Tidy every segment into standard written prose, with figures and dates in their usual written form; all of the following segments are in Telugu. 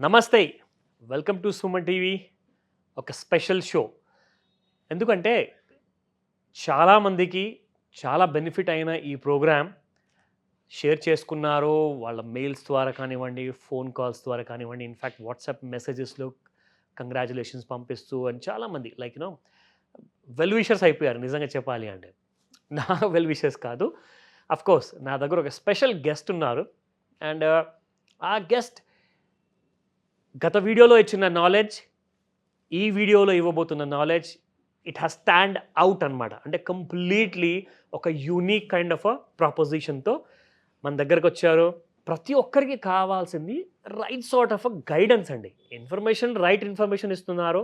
నమస్తే, వెల్కమ్ టు సుమన్ టీవీ. ఒక స్పెషల్ షో. ఎందుకంటే చాలామందికి చాలా బెనిఫిట్ అయిన ఈ ప్రోగ్రామ్ షేర్ చేసుకున్నారు. వాళ్ళ మెయిల్స్ ద్వారా కానివ్వండి, ఫోన్ కాల్స్ ద్వారా కానివ్వండి, ఇన్ఫ్యాక్ట్ వాట్సాప్ మెసేజెస్లో కంగ్రాచులేషన్స్ పంపిస్తూ అండ్ చాలామంది వెల్ విషర్స్ అయిపోయారు నిజంగా చెప్పాలి అంటే. నా వెల్ విషర్స్ కాదు, కోర్స్ నా దగ్గర ఒక స్పెషల్ గెస్ట్ ఉన్నారు. అండ్ ఆ గెస్ట్ గత వీడియోలో ఇచ్చిన నాలెడ్జ్, ఈ వీడియోలో ఇవ్వబోతున్న knowledge, it has stand out అనమాట. అంటే కంప్లీట్లీ ఒక యూనిక్ కైండ్ ఆఫ్ అ ప్రపోజిషన్తో మన దగ్గరకు వచ్చారు. ప్రతి ఒక్కరికి కావాల్సింది right sort of a guidance అండి. రైట్ ఇన్ఫర్మేషన్ ఇస్తున్నారు.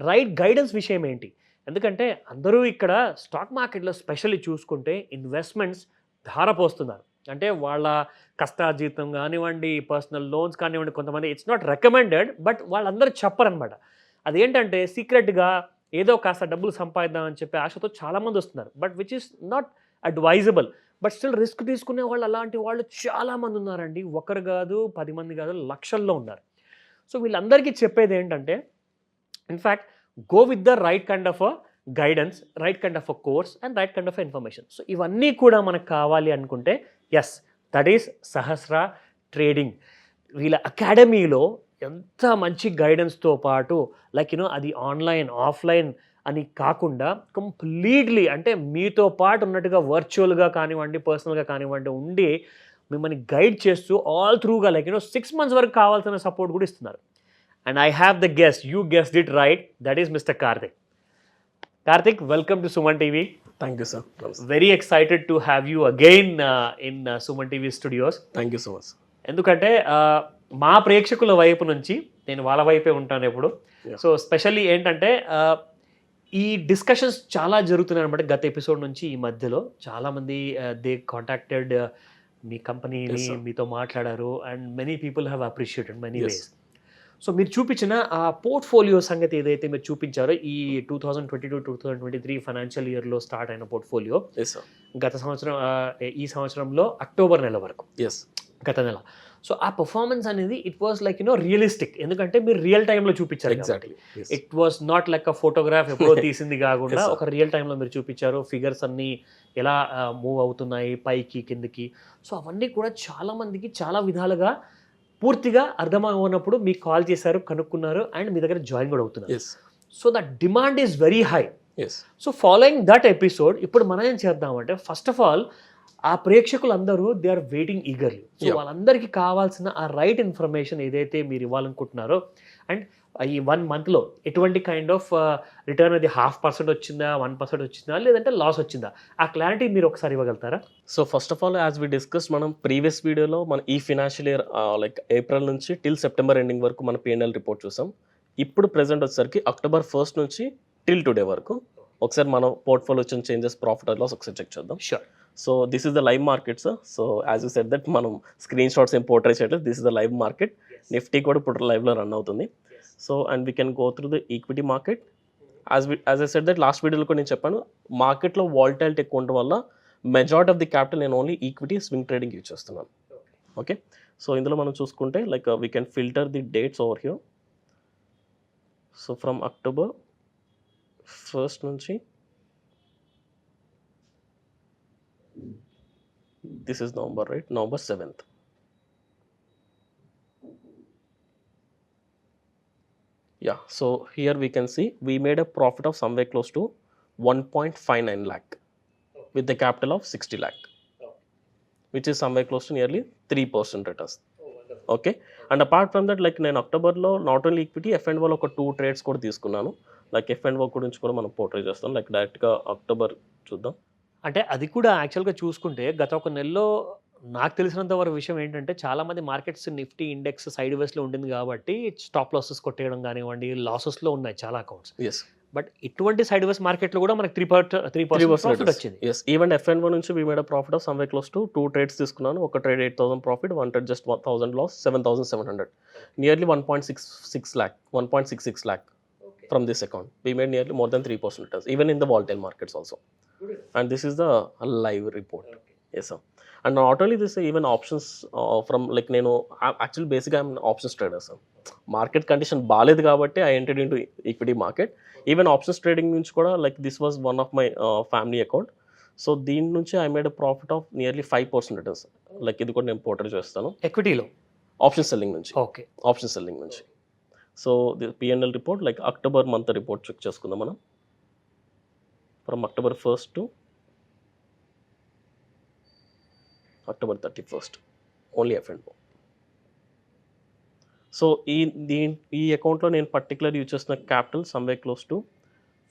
రైట్ గైడెన్స్ విషయం ఏంటి? ఎందుకంటే అందరూ ఇక్కడ స్టాక్ మార్కెట్లో స్పెషల్లీ చూసుకుంటే ఇన్వెస్ట్మెంట్స్ ధారపోస్తున్నారు. అంటే వాళ్ళ కష్టార్జితం కానివ్వండి, పర్సనల్ లోన్స్ కానివ్వండి, కొంతమంది ఇట్స్ నాట్ రికమెండెడ్, బట్ వాళ్ళందరూ చెప్పరనమాట. అదేంటంటే సీక్రెట్గా ఏదో కాస్త డబ్బులు సంపాదిద్దామని చెప్పి ఆశతో చాలామంది వస్తున్నారు. But which is not advisable. But still risk తీసుకునే వాళ్ళు అలాంటి వాళ్ళు చాలామంది ఉన్నారండి. ఒకరు కాదు, 10 మంది కాదు, లక్షల్లో ఉన్నారు. సో వీళ్ళందరికీ చెప్పేది ఏంటంటే, in fact go with the right kind of a guidance, right kind of a course and right kind of information. So ఇవన్నీ కూడా మనకు కావాలి అనుకుంటే yes, that is Sahasra trading. వీళ్ళ అకాడమీలో ఎంత మంచి గైడెన్స్తో పాటు అది ఆన్లైన్ ఆఫ్లైన్ అని కాకుండా కంప్లీట్లీ అంటే మీతో పాటు ఉన్నట్టుగా వర్చువల్గా కానివ్వండి, పర్సనల్గా కానివ్వండి ఉండి మిమ్మల్ని గైడ్ చేస్తూ ఆల్ త్రూగా 6 months వరకు కావాల్సిన సపోర్ట్ కూడా ఇస్తున్నారు. And I have the guest, you guessed it right, that is mister Karthik. Karteek, welcome to Suman TV. Thank you, sir. Very excited to have you again in Suman TV studios. Thank you so much. ఎందుకంటే మా ప్రేక్షకుల వైపు నుంచి నేను వాళ్ళ వైపే ఉంటాను ఎప్పుడు. సో స్పెషల్లీ ఏంటంటే ఈ డిస్కషన్స్ చాలా జరుగుతున్నాయి అనమాట. గత ఎపిసోడ్ నుంచి ఈ మధ్యలో చాలామంది దే కాంటాక్టెడ్ మీ కంపెనీని, మీతో మాట్లాడారు and many people have appreciated many ways. So మీరు చూపించిన ఆ పోర్ట్ఫోలియో సంగతి ఏదైతే మీరు చూపించారో, ఈ 2022-2023 ఫైనాన్షియల్ ఇయర్లో స్టార్ట్ అయిన పోర్ట్ఫోలియో గత సంవత్సరం, ఈ సంవత్సరంలో అక్టోబర్ నెల వరకు, గత నెల. సో ఆ పర్ఫార్మెన్స్ అనేది ఇట్ వాస్ రియలిస్టిక్. ఎందుకంటే మీరు రియల్ టైంలో చూపించారు. Exactly, it was not like a photograph ఎప్పుడో తీసింది కాకుండా ఒక రియల్ టైంలో మీరు చూపించారు. ఫిగర్స్ అన్నీ ఎలా మూవ్ అవుతున్నాయి పైకి కిందకి. సో అవన్నీ కూడా చాలామందికి చాలా విధాలుగా పూర్తిగా అర్థమవునప్పుడు మీకు కాల్ చేశారు, కనుక్కున్నారు అండ్ మీ దగ్గర జాయిన్ కూడా అవుతున్నారు. So that demand is very high. So following that episode ఇప్పుడు మనం ఏం చేద్దామంటే, ఫస్ట్ ఆఫ్ ఆల్ ఆ ప్రేక్షకులందరూ they are waiting eagerly. So వాళ్ళందరికీ కావాల్సిన ఆ రైట్ ఇన్ఫర్మేషన్ ఏదైతే మీరు ఇవ్వాలనుకుంటున్నారో, అండ్ ఈ 1 monthలో ఎటువంటి కైండ్ ఆఫ్ రిటర్న్, అది 0.5% వచ్చిందా, 1% వచ్చిందా, లేదంటే లాస్ వచ్చిందా, ఆ క్లారిటీ మీరు ఒకసారి ఇవ్వగలుగుతారా? So first of all, as we discuss మనం ప్రీవియస్ వీడియోలో మన ఈ ఫినాన్షియల్ ఇయర్ ఏప్రిల్ నుంచి టిల్ సెప్టెంబర్ ఎండింగ్ వరకు మన P&L రిపోర్ట్ చూసాం. ఇప్పుడు ప్రెసెంట్ వచ్చేసరికి October 1st నుంచి టిల్ టుడే వరకు ఒకసారి మనం పోర్ట్ఫోలియో వచ్చిన చేంజెస్, ప్రాఫిట్ అండ్ లాస్ ఒకసారి చెక్ చేద్దాం. Sure. So this is the live market sir. So as you said that మనం స్క్రీన్ షాట్స్ ఏం పోర్ట్రేట్ చేయట్లేదు. This is the live market. Nifty కూడా ఇప్పుడు లైవ్లో రన్ అవుతుంది. So and we can go through the equity market. As I said that last వీడియోలో కూడా నేను చెప్పాను, మార్కెట్లో వాలటాలిటీ ఎక్కువ ఉండడం వల్ల మెజారిటీ ఆఫ్ ది క్యాపిటల్ నేను only equity swing trading use చేస్తున్నాను. ఓకే, సో ఇందులో మనం చూసుకుంటే we can filter the dates over here. So from October 1st నుంచి this is November, right? November 7th. Yeah, so here we can see we made a profit of somewhere close to 1.59 lakh with the capital of 60 lakh, which is somewhere close to nearly 3% returns. Okay, and apart from that, నేను అక్టోబర్లో నాట్ ఓన్లీ ఈక్విటీ, F&O ఒక 2 trades కూడా తీసుకున్నాను. F&O గురించి కూడా మనం పోర్ట్రేట్ చేస్తాం. డైరెక్ట్గా అక్టోబర్ చూద్దాం. అంటే అది కూడా యాక్చువల్గా చూసుకుంటే గత ఒక నెలలో నాకు తెలిసినంత వరకు విషయం ఏంటంటే, చాలామంది మార్కెట్స్ నిఫ్టీ ఇండెక్స్ సైడ్ వేస్లో ఉండింది కాబట్టి స్టాప్ లాసెస్ కొట్టేయడం కానివ్వండి, లాసెస్లో ఉన్నాయి చాలా అకౌంట్స్. బట్ ఇటువంటి సైడ్ వేస్ మార్కెట్లో కూడా మనకి 3% వచ్చింది. ఈవెన్ F&O నుంచి we made a profit of somewhere close to 2 trades తీసుకున్నాను. ఒక trade 8,000 profit, 1 trade just 1,000 loss, 7,700. Nearly 1.66 lakh from this account. We made nearly more than 3% returns, even in the volatile markets also. And this is the live report. Yes sir. And not only this, even options from like నేను యాక్చువల్ బేసిక్గా I'm options trader sir. Market condition బాగాలేదు కాబట్టి I entered into equity market. Even options trading నుంచి కూడా like this was one of my family account. So దీని నుంచి I made a profit of nearly 5% returns. Like ఇది కూడా నేను పోర్ట్రేట్ చేస్తాను ఎక్విటీలో ఆప్షన్ సెల్లింగ్ నుంచి. ఓకే, ఆప్షన్ సెల్లింగ్ నుంచి. So the PNL report like October month report check చేసుకుందాం మనం. From October 1st to October 31st only F&O. So ఈ అకౌంట్లో నేను పర్టికులర్ యూజ్ చేసిన capital somewhere close to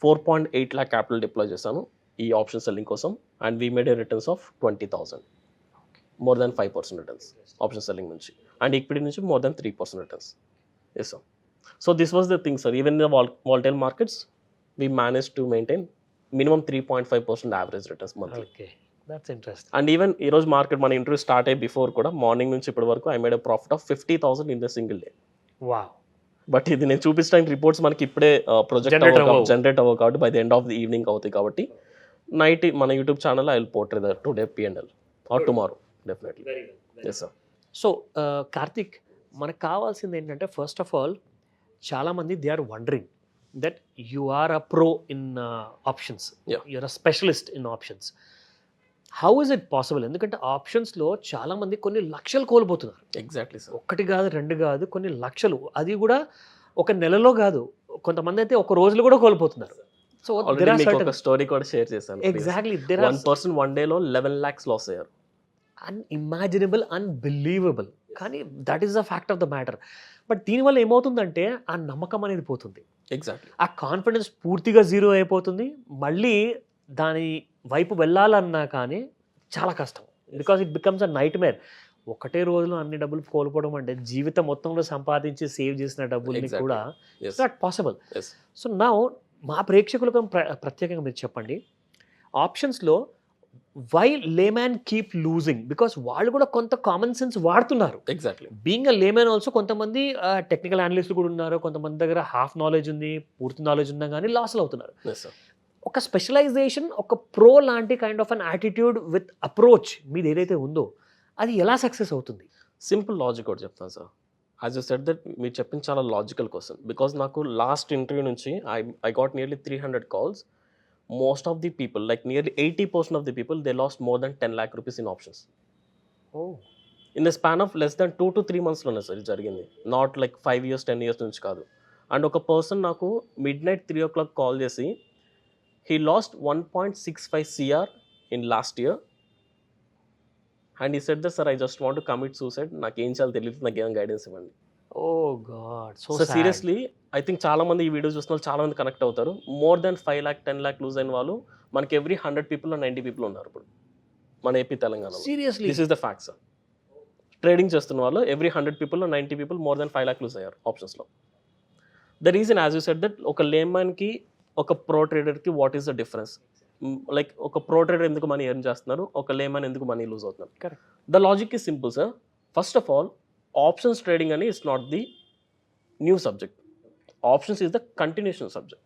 4.8 lakh capital deploy చేశాను ఈ ఆప్షన్ సెల్లింగ్ కోసం. And we made a returns of 20,000, more than 5% returns option selling నుంచి. అండ్ ఈక్విటీ నుంచి more than 3% returns. Yes sir. So this was the thing sir. Even the wall tile markets we manage to maintain minimum 3.5% average returns monthly. Okay, that's interesting. And even ఈరోజు మార్కెట్ మన ఇంటర్వ్యూ స్టార్ట్ అయ్యి బిఫోర్ కూడా మార్నింగ్ నుంచి ఇప్పటి వరకు I made a profit of 50,000 in the single day. Wow. But ఇది నేను చూపించడానికి రిపోర్ట్స్ మనకి ఇప్పుడే జనరేట్ అవ్వవు కాబట్టి by the end of the evening అవుతాయి. కాబట్టి నైట్ మన YouTube channel I will portray the today PNL or tomorrow definitely. Yes sir. So Karthik, మనకు కావాల్సింది ఏంటంటే ఫస్ట్ ఆఫ్ ఆల్ చాలామంది they are wondering that you are a pro in options, you're a specialist in options. How is it possible? ఎందుకంటే ఆప్షన్స్లో చాలామంది కొన్ని లక్షలు కోల్పోతున్నారు. Exactly sir. ఒకటి కాదు, రెండు కాదు, కొన్ని లక్షలు. అది కూడా ఒక నెలలో కాదు, కొంతమంది అయితే ఒక రోజులో కూడా కోల్పోతున్నారు. సో ఒక స్టోరీ కూడా షేర్ చేశాను. ఎగ్జాక్ట్లీ, వన్ పర్సన్ వన్ డేలో 11 lakhs లాస్ అయ్యారు. Unimaginable, unbelievable. కానీ that is the fact of the matter. But దీనివల్ల ఏమవుతుందంటే ఆ నమ్మకం అనేది పోతుంది. ఎగ్జాక్ట్లీ. ఆ కాన్ఫిడెన్స్ పూర్తిగా జీరో అయిపోతుంది. మళ్ళీ దాని వైపు వెళ్ళాలన్నా కానీ చాలా కష్టం. Because it becomes a nightmare. ఒకటే రోజులో అన్ని డబ్బులు కోల్పోవడం అంటే జీవితం మొత్తంలో సంపాదించి సేవ్ చేసిన డబ్బుల్ని కూడా ఇట్స్ నాట్ పాసిబుల్. సో నా మా ప్రేక్షకులకు ప్రత్యేకంగా మీరు చెప్పండి, ఆప్షన్స్లో why layman keep losing? Because వాళ్ళు కూడా కొంత కామన్ సెన్స్ వాడుతున్నారు. Exactly. Being a layman also కొంతమంది టెక్నికల్ అనలిస్టులు కూడా ఉన్నారు, కొంతమంది దగ్గర హాఫ్ నాలెడ్జ్ ఉంది, పూర్తి నాలెడ్జ్ ఉన్నా కానీ లాస్లు అవుతున్నారు. ఒక స్పెషలైజేషన్, ఒక ప్రో లాంటి kind of an attitude with approach మీది ఏదైతే ఉందో అది ఎలా సక్సెస్ అవుతుంది? సింపుల్ లాజిక్ ఒకటి చెప్తాను sir. As you said that మీరు చెప్పింది చాలా లాజికల్ క్వశ్చన్. బికాస్ నాకు లాస్ట్ ఇంటర్వ్యూ నుంచి I got nearly 300 calls. Most of the people, like nearly 80% of the people, they lost more than 10 lakh rupees in options. Oh. In the span of less than 2 to 3 months లోనే సార్ జరిగింది. నాట్ లైక్ 5 years 10 years నుంచి కాదు. అండ్ ఒక పర్సన్ నాకు midnight 3 o'clock కాల్ చేసి he lost 1.65 CR in last year and he said that sir I just want to commit suicide, నాకు ఏం చేయాలో తెలియదు, నాకు ఏమైనా గైడెన్స్ ఇవ్వండి. Oh God, so seriously I think చాలా మంది ఈ వీడియో చూసిన వాళ్ళు చాలా మంది కనెక్ట్ అవుతారు. More than 5 lakh 10 lakh lose అయిన వాళ్ళు మనకి ఎవ్రీ 100 people 90 people ఉన్నారు ఇప్పుడు మన ఏపీ తెలంగాణలో. Seriously this is the fact sir. Trading చేస్తున్న వాళ్ళు every 100 people 90 people more than 5 lakh lose అయ్యారు ఆప్షన్స్లో. The reason as you said that ఒక లేమ్యాన్కి ఒక ప్రో ట్రేడర్కి what is the difference? Like ఒక ప్రో ట్రేడర్ ఎందుకు మనీ ఎర్న్ చేస్తున్నారు, ఒక లేమ్యాన్ ఎందుకు మనీ లూజ్ అవుతున్నారు? Correct. The logic is simple sir. First of all, options trading అని it's not the new subject. Options is the continuation subject.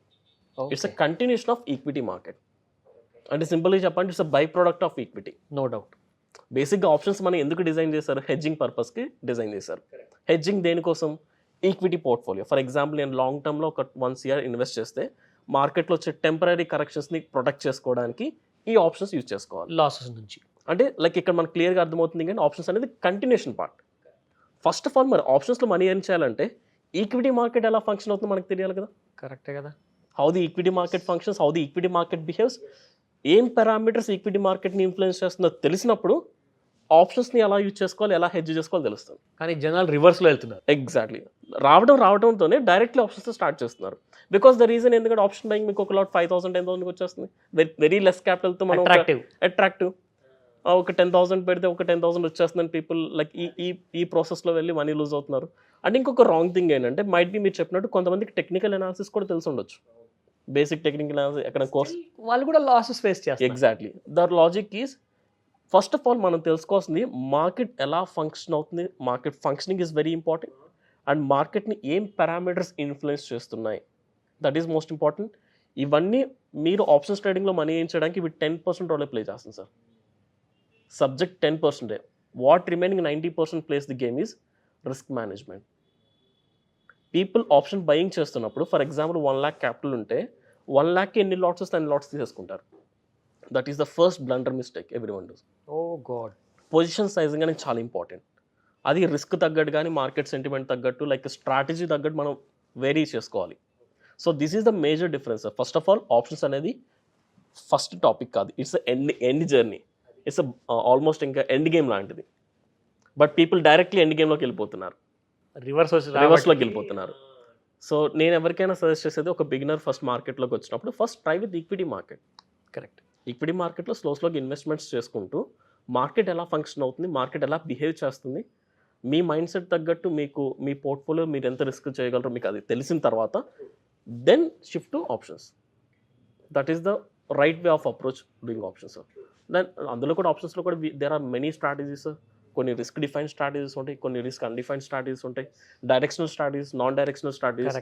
It's a continuation of equity market. అంటే సింపుల్గా చెప్పండి, it's a by product of equity. No doubt. బేసిక్గా ఆప్షన్స్ మనం ఎందుకు డిజైన్ చేశారు? హెడ్జింగ్ పర్పస్కి డిజైన్ చేశారు. హెడ్జింగ్ దేనికోసం? Equity portfolio. ఫర్ ఎగ్జాంపుల్ నేను లాంగ్ టర్మ్లో ఒక 1 year ఇన్వెస్ట్ చేస్తే మార్కెట్లో వచ్చే టెంపరీ కరెక్షన్స్ని ప్రొటెక్ట్ చేసుకోవడానికి ఈ ఆప్షన్స్ యూజ్ చేసుకోవాలి లాసెస్ నుంచి. అంటే లైక్ ఇక్కడ మనకు క్లియర్గా అర్థమవుతుంది కానీ ఆప్షన్స్ అనేది continuation part. First of all మరి ఆప్షన్స్లో మనీ ఎర్న్ చేయాలంటే ఈక్విటీ మార్కెట్ ఎలా ఫంక్షన్ అవుతుందో మనకు తెలియాలి కదా. కరెక్టే కదా. How the equity market functions, how the equity market behaves, ఏం పారామీటర్స్ ఈక్విటీ మార్కెట్ని ఇన్ఫ్లుయెన్స్ చేస్తుందో తెలిసినప్పుడు ఆప్షన్స్ని ఎలా యూజ్ చేసుకోవాలి, ఎలా హెడ్జ్ చేసుకోవాలి తెలుస్తుంది. కానీ జనాలు రివర్స్లో వెళ్తున్నారు. ఎగ్జాక్ట్లీ. రావడంతోనే డైరెక్ట్లీ ఆప్షన్స్ స్టార్ట్ చేస్తున్నారు. బికాస్ ద రీజన్ ఎందుకంటే ఆప్షన్ బయింగ్ మీకు ఒక లాట్ 5,000 10,000 వచ్చేస్తుంది. వెరీ లెస్ క్యాపిటల్తో మనం అట్రాక్టివ్ ఒక 10,000 పెడితే ఒక 10,000 వచ్చేస్తుందని పీపుల్ లైక్ ఈ ప్రాసెస్లో వెళ్ళి మనీ లూజ్ అవుతున్నారు. అండ్ ఇంకొక రాంగ్ థింగ్ ఏంటంటే మైట్ బి మీరు చెప్పినట్టు కొంతమందికి టెక్నికల్ అనాలిసిస్ కూడా తెలిసి ఉండొచ్చు. బేసిక్ టెక్నికల్ అనాలిసిస్ ఎక్కడ కోర్స్ వాళ్ళు కూడా లాసెస్ ఫేస్ చేస్తారు. Exactly. The logic is first of all మనం తెలుసుకోవాల్సింది మార్కెట్ ఎలా ఫంక్షన్ అవుతుంది. Market functioning is very important. And మార్కెట్ని ఏం పారామీటర్స్ ఇన్ఫ్లుయెన్స్ చేస్తున్నాయి, దట్ ఈస్ మోస్ట్ ఇంపార్టెంట్. ఇవన్నీ మీరు ఆప్షన్స్ ట్రేడింగ్లో మనీ ఏం చేయడానికి ఇవి 10% రోల్ ప్లే చేస్తుంది sir. Subject 10%. What remaining 90% plays the game is risk management. People option buying చేస్తున్నప్పుడు ఫర్ ఎగ్జాంపుల్ 1 lakh క్యాపిటల్ ఉంటే 1 lakhకి ఎన్ని లాట్స్ వస్తే అన్ని లాట్స్ తీసేసుకుంటారు. That is the first blunder mistake every one does. Oh god. Position sizing అనేది చాలా ఇంపార్టెంట్. అది రిస్క్ తగ్గట్టు కానీ మార్కెట్ సెంటిమెంట్ తగ్గట్టు లైక్ స్ట్రాటజీ తగ్గట్టు మనం వేరీ చేసుకోవాలి. So this is the major difference. First of all options అనేది ఫస్ట్ టాపిక్ కాదు, it's end journey. It's almost ఇంకా ఎండ్ గేమ్ లాంటిది. బట్ పీపుల్ డైరెక్ట్లీ ఎండ్ గేమ్లోకి వెళ్ళిపోతున్నారు, రివర్స్లోకి వెళ్ళిపోతున్నారు. సో నేను ఎవరికైనా సజెస్ట్ చేసేది ఒక బిగినర్ ఫస్ట్ మార్కెట్లోకి వచ్చినప్పుడు first try with equity market. Correct. Equity మార్కెట్లో స్లోగా ఇన్వెస్ట్మెంట్స్ చేసుకుంటూ మార్కెట్ ఎలా ఫంక్షన్ అవుతుంది, మార్కెట్ ఎలా బిహేవ్ చేస్తుంది, మీ మైండ్ సెట్ తగ్గట్టు మీకు మీ పోర్ట్ఫోలియో మీరు ఎంత రిస్క్ చేయగలరో మీకు అది తెలిసిన తర్వాత then shift to options. That is the right way of approach doing options. Then అందులో కూడా ఆప్షన్స్లో కూడా దేర్ ఆర్ మెనీ స్ట్రాటజీస్. కొన్ని రిస్క్ డిఫైన్ స్ట్రాటజీస్ ఉంటాయి, కొన్ని రిస్క్ అన్డిఫైన్ స్ట్రాటజీస్ ఉంటాయి, directional strategies, non directional strategies.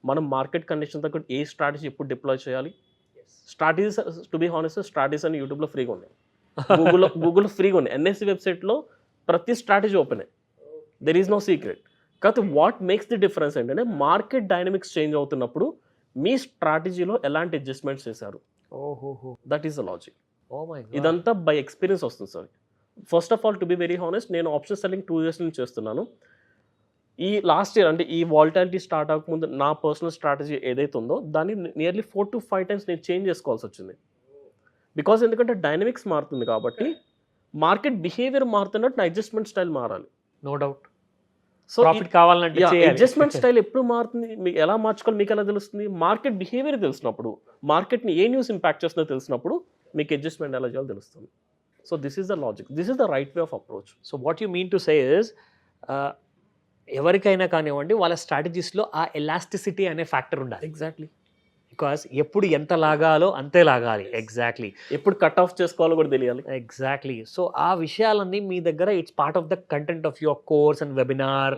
మనం మార్కెట్ కండిషన్ తగ్గట్టు ఏ స్ట్రాటజీ ఎప్పుడు డిప్లాయ్ చేయాలి. Strategies to be honest strategies అని యూట్యూబ్లో ఫ్రీగా ఉన్నాయి, గూగుల్లో ఫ్రీగా ఉన్నాయి, ఎన్ఎస్సి వెబ్సైట్లో ప్రతి strategy open. There is no secret. కాకపోతే వాట్ మేక్స్ ది డిఫరెన్స్ ఏంటంటే మార్కెట్ డైనమిక్స్ చేంజ్ అవుతున్నప్పుడు మీ స్ట్రాటజీలో ఎలాంటి అడ్జస్ట్మెంట్స్ చేశారు. That is the logic. ఇదంతా బై ఎక్స్పీరియన్స్ వస్తుంది sir. First of all to be very honest నేను ఆప్షన్ సెల్లింగ్ 2 years నుంచి చేస్తున్నాను. ఈ లాస్ట్ ఇయర్ అంటే ఈ వాలటాలిటీ స్టార్ట్ అవ్వకముందు నా పర్సనల్ స్ట్రాటజీ ఏదైతే ఉందో దాన్ని నియర్లీ 4 to 5 times నేను చేంజ్ చేసుకోవాల్సి వచ్చింది. బికాజ్ ఎందుకంటే డైనమిక్స్ మారుతుంది కాబట్టి మార్కెట్ బిహేవియర్ మారుతున్నట్టు నా అడ్జస్ట్మెంట్ స్టైల్ మారాలి. No doubt. సో కావాలంటే అడ్జస్ట్మెంట్ స్టైల్ ఎప్పుడు మారుతుంది, మీకు ఎలా మార్చుకోవాలి మీకు ఎలా తెలుస్తుంది. మార్కెట్ బిహేవియర్ తెలిసినప్పుడు, మార్కెట్ని ఏ న్యూస్ ఇంపాక్ట్ చేస్తుందో తెలిసినప్పుడు మీకు అడ్జస్ట్మెంట్ ఎలా చేయాలో తెలుస్తుంది. So this is the logic, this is the right way of approach. So what you mean to say is ఎవరికైనా కానివ్వండి వాళ్ళ స్ట్రాటజీస్లో ఆ ఎలాస్టిసిటీ అనే ఫ్యాక్టర్ ఉండాలి. ఎగ్జాక్ట్లీ. బికాస్ ఎప్పుడు ఎంత లాగాలో అంతే లాగాలి. ఎగ్జాక్ట్లీ. ఎప్పుడు కట్ ఆఫ్ చేసుకోవాలో కూడా తెలియాలి. ఎగ్జాక్ట్లీ. సో ఆ విషయాలన్నీ మీ దగ్గర it's part of the content of your course and webinar.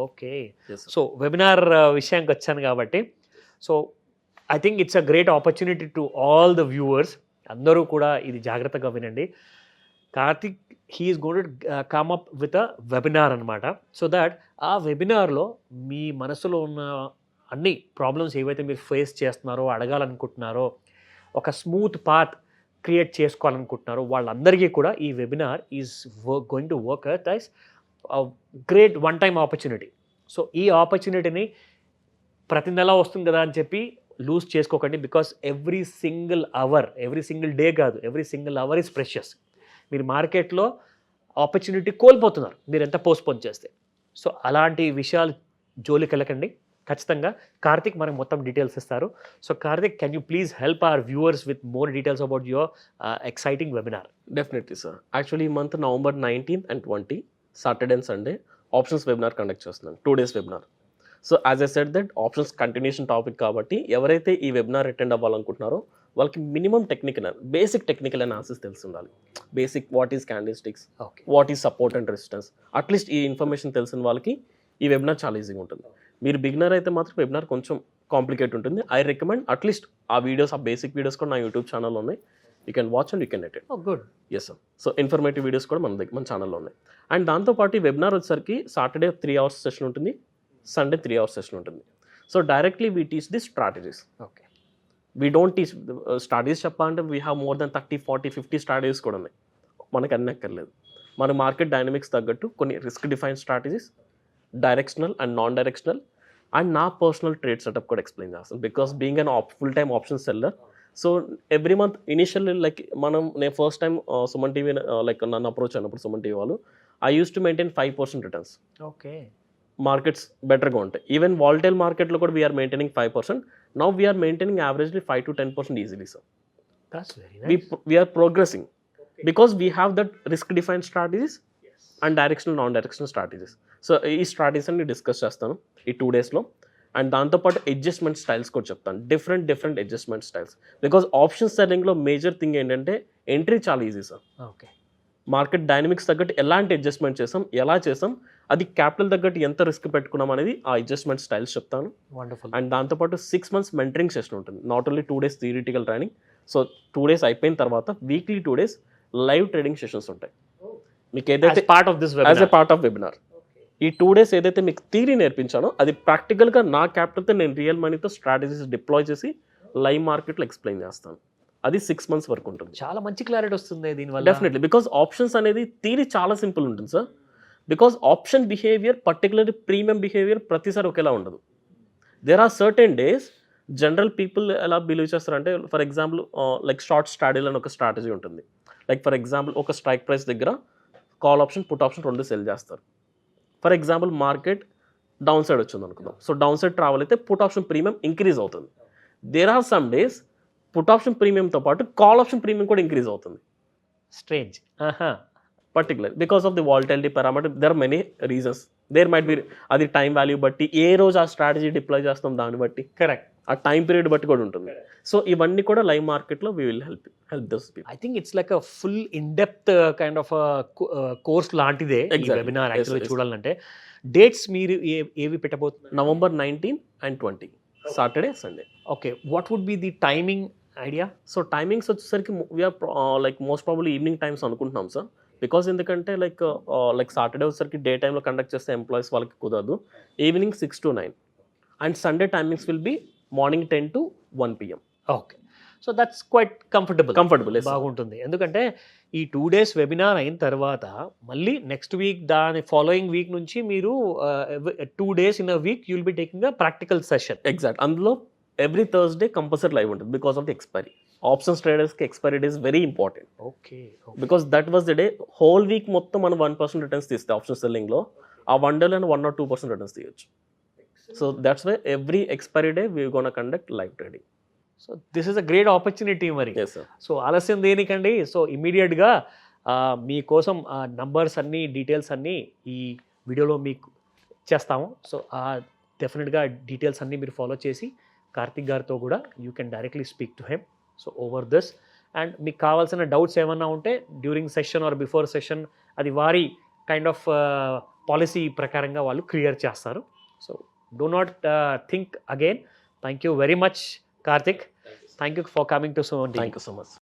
Okay. So webinar విషయానికి వచ్చాను కాబట్టి so I think it's a great opportunity to all the viewers. అందరూ కూడా ఇది జాగ్రత్తగా వినండి. Karthik he is going to come up with a webinar అనమాట. సో దట్ ఆ వెబినార్లో మీ మనసులో ఉన్న అన్ని ప్రాబ్లమ్స్ ఏవైతే మీరు ఫేస్ చేస్తున్నారో, అడగాలనుకుంటున్నారో, ఒక స్మూత్ పాత్ క్రియేట్ చేసుకోవాలనుకుంటున్నారో వాళ్ళందరికీ కూడా ఈ webinar is going to work as great one time opportunity. So ఈ ఆపర్చునిటీని ప్రతి నెల వస్తుంది కదా అని చెప్పి లూజ్ చేసుకోకండి. బికాస్ ఎవ్రీ సింగిల్ డే కాదు, every single hour is precious. మీరు మార్కెట్లో ఆపర్చునిటీ కోల్పోతున్నారు మీరు ఎంత పోస్ట్పోన్ చేస్తే. సో అలాంటి విషయాలు జోలికి వెళ్ళకండి. ఖచ్చితంగా కార్తిక్ మనకు మొత్తం డీటెయిల్స్ ఇస్తారు. So Karthik, can you please help our viewers with more details about your exciting webinar? Definitely sir. Actually ఈ month November 19th and 20 Saturday and Sunday options webinar conduct చేస్తున్నాను, 2 days webinar. So as I said that options continuation topic కాబట్టి ఎవరైతే ఈ వెబినార్ అటెండ్ అవ్వాలనుకుంటున్నారో వాళ్ళకి మినిమం బేసిక్ టెక్నికల్ అనాలిసిస్ తెలిసి ఉండాలి. Basic what is candle sticks, what is support and resistance, at least ఈ ఇన్ఫర్మేషన్ తెలిసిన వాళ్ళకి ఈ వెబినార్ చాలా ఈజీగా ఉంటుంది. మీరు బిగినర్ అయితే మాత్రం వెబినార్ కొంచెం కాంప్లికేట్ ఉంటుంది. ఐ రికమెండ్ అట్లీస్ట్ ఆ వీడియోస్, ఆ బేసిక్ వీడియోస్ కూడా నా యూట్యూబ్ ఛానల్లో ఉన్నాయి. You can watch and you can attend. Good. Yes sir. So informative videos కూడా మన ఛానల్లో ఉన్నాయి. అండ్ దాంతోపాటు ఈ వెబినార్ వచ్చేసరికి సాటర్డే 3 hours సెషన్ ఉంటుంది, సండే 3 hours సెషన్ ఉంటుంది. So directly we teach the strategies. Okay. We don't teach strategies చెప్పాలంటే we have more than 30, 40, 50 strategies కూడా ఉన్నాయి. మనకు అన్నీ అక్కర్లేదు. మన మార్కెట్ డైనమిక్స్ తగ్గట్టు కొన్ని risk define strategies, directional and non directional, and నా పర్సనల్ ట్రేడ్ సెటప్ కూడా ఎక్స్ప్లెయిన్ చేస్తాను. Because being an full time option seller, so every month initial like నేను first time Suman TV like నన్ను అప్రోచ్ అయినప్పుడు సుమన్ టీవీ వాళ్ళు I use to maintain 5% returns. Okay. Markets బెటర్గా ఉంటాయి. ఈవెన్ వాలటైల్ మార్కెట్లో కూడా we are maintaining 5%. Now we are maintaining averagely 5 to 10% easily sir. We are progressing because we have that risk define strategies and directional, non directional strategies. So ఈ స్ట్రాటజీస్ అన్ని డిస్కస్ చేస్తాను ఈ 2 daysలో. అండ్ దాంతోపాటు అడ్జస్ట్మెంట్ స్టైల్స్ కూడా చెప్తాను, different adjustment styles. Because option సెల్లింగ్లో మేజర్ థింగ్ ఏంటంటే ఎంట్రీ చాలా easy sir. Okay. Market dynamics తగ్గట్టు ఎలాంటి అడ్జస్ట్మెంట్ చేసాం, ఎలా చేసాం, అది క్యాపిటల్ తగ్గట్టు ఎంత రిస్క్ పెట్టుకున్నాం అనేది ఆ అడ్జస్ట్మెంట్ స్టైల్స్ చెప్తాను. వండర్ఫుల్. అండ్ దాంతోపాటు 6 months మెంటరింగ్ సెషన్ ఉంటుంది. Not only 2 days theoretical training. So 2 days అయిపోయిన తర్వాత weekly 2 days live trading sessions ఉంటాయి. మీకు ఏదైతే part of this as a part of webinar, ఈ 2 days ఏదైతే మీకు థియరీ నేర్పించానో అది ప్రాక్టికల్గా నా క్యాపిటల్తో నేను రియల్ మనీతో స్ట్రాటజీస్ డిప్లాయ్ చేసి లైవ్ మార్కెట్లో ఎక్స్ప్లెయిన్ చేస్తాను. అది 6 months వరకు ఉంటుంది. చాలా మంచి క్లారిటీ వస్తుంది దీనివల్ల. డెఫినెట్లీ, బికాస్ ఆప్షన్స్ అనేది థియరీ చాలా సింపుల్ ఉంటుంది sir. Because option behaviour, particularly premium behaviour ప్రతిసారి ఒకేలా ఉండదు. There are certain days general people ఎలా బిలీవ్ చేస్తారంటే, for example like short strategy అని ఒక స్ట్రాటజీ ఉంటుంది. లైక్ ఫర్ ఎగ్జాంపుల్ ఒక స్ట్రైక్ ప్రైస్ దగ్గర call option, put option 2 sell చేస్తారు. For example market down side వచ్చింది అనుకుందాం. సో డౌన్ సైడ్ ట్రావెల్ అయితే పుట్ ఆప్షన్ ప్రీమియం ఇంక్రీజ్ అవుతుంది. There are some days put option ప్రీమియంతో పాటు కాల్ ఆప్షన్ ప్రీమియం కూడా ఇంక్రీజ్ అవుతుంది. Strange. Particular because of the volatility parameter. There are many reasons. There might be అది టైం వాల్యూ బట్టి, ఏ రోజు ఆ స్ట్రాటజీ డిప్లాయ్ చేస్తాం దాన్ని బట్టి, కరెక్ట్, ఆ టైం పీరియడ్ బట్టి కూడా ఉంటుంది. సో ఇవన్నీ కూడా లైవ్ మార్కెట్లో we will help those people. I think it's like a full in depth kind of course లాంటిదే ఈ వెబినార్ యాక్చువల్లీ చూడాలంటే. డేట్స్ మీరు ఏవి పెట్టబోతున్నారు? November 19 and 20, Saturday Sunday. Okay, what would be the timing idea? So timings వచ్చేసరికి we're like most probably evening times అనుకుంటున్నాం సార్. బికాస్ ఎందుకంటే లైక్ సాటర్డే వచ్చేసరికి డే టైంలో కండక్ట్ చేస్తే ఎంప్లాయీస్ వాళ్ళకి కుదరదు. Evening 6 to 9 and Sunday timings will be morning 10 to 1 PM. Okay, so that's quiet comfortable, yes. బాగుంటుంది. ఎందుకంటే ఈ 2 days వెబినార్ అయిన తర్వాత మళ్ళీ నెక్స్ట్ వీక్, దాని ఫాలోయింగ్ వీక్ నుంచి మీరు 2 days in a week you will be taking a practical session. Exact. అందులో ఎవ్రీ థర్స్డే కంపల్సరీ లైవ్ ఉంటుంది because of the expiry. Options ట్రేడర్స్కి expiry day is very important. Okay, because that was the day. Whole week మొత్తం మనం 1% రిటర్న్స్ తీస్తే ఆప్షన్ సెల్లింగ్లో, ఆ 1 day 1 or 2% రిటర్న్స్ తీయచ్చు. So that's why every expiry day we gonna conduct live trading. So this is a great opportunity మరి. Yes sir. సో ఆలస్యం దేనికండి. సో ఇమీడియట్గా మీకోసం నంబర్స్ అన్నీ, డీటెయిల్స్ అన్నీ ఈ వీడియోలో మీకు చేస్తాము. సో డెఫినెట్గా డీటెయిల్స్ అన్నీ మీరు ఫాలో చేసి కార్తిక్ గారితో కూడా you can directly speak to him. So over this, and మీకు కావాల్సిన డౌట్స్ ఏమన్నా ఉంటే during session are before session అది వారి కైండ్ ఆఫ్ పాలసీ ప్రకారంగా వాళ్ళు క్లియర్ చేస్తారు. So do not think again. Thank you very much Karteek. Thank you for coming to SumanTV. Thank you so much.